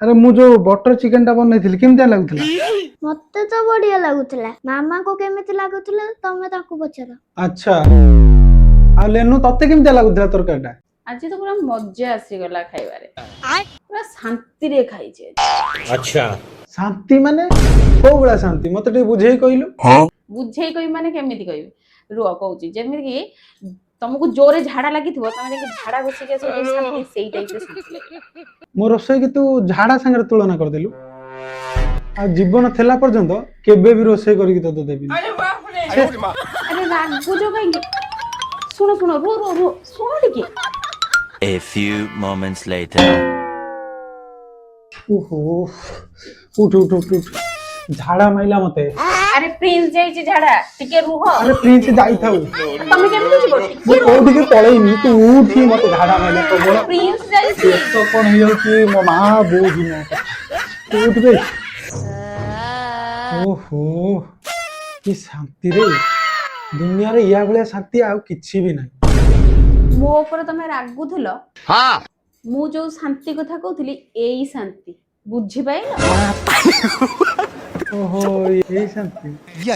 अरे मु जो बटर चिकन टा बनैथिली केमतिया लागुଥିଲା? मते तो बढ़िया लागुଥିଲା मामा को केमिति लागुଥିଲା तमे ताको पचर। अच्छा आ लेनु तते केमतिया लागुଥିଲା तरकारीटा? आज तो पूरा मजा आसीगला खाइबारे पूरा शांति रे खाइछे। अच्छा शांति माने को गुला शांति मते टे बुझेई कहिलु? बुझेई कहि माने केमिति कहि रुआ कहूची जेमिति कि तुमको जोरे झाड़ा लागि थिबो तमे जे झाड़ा बसी के सो शांति सेई टाइप रे शांति लागे। मो रोसई कि तू झाड़ा संगे तुलना कर देलु आ जीवन थेला पर्यंत केबे भी रोसई करी कि तते देबी। अरे बाप रे अरे रागु जो कहि सुनो सुनो रो रो रो सुनो टिके। A few moments later. ओहो उठ उठ उठ उठ झाड़ा माइला मते। अरे प्रिंस जाई छी झाड़ा टिके रुह। अरे प्रिंस जाई थाउ तमे केमिति छिबो मो कोठी के पळेइनी तू उठी मते झाड़ा माइला तो बोला प्रिंस जाई छी तो कोन हियो कि मो मां बोझी न तू उठ बे। ओहो कि शांति रे दुनिया रे या भले शांति आ किछि भी नाही। मो ऊपर तमे रागुथलो हां मु जो शांति कथा कहउथली एई शांति बुझी पाइलो। ओहो ये शांति या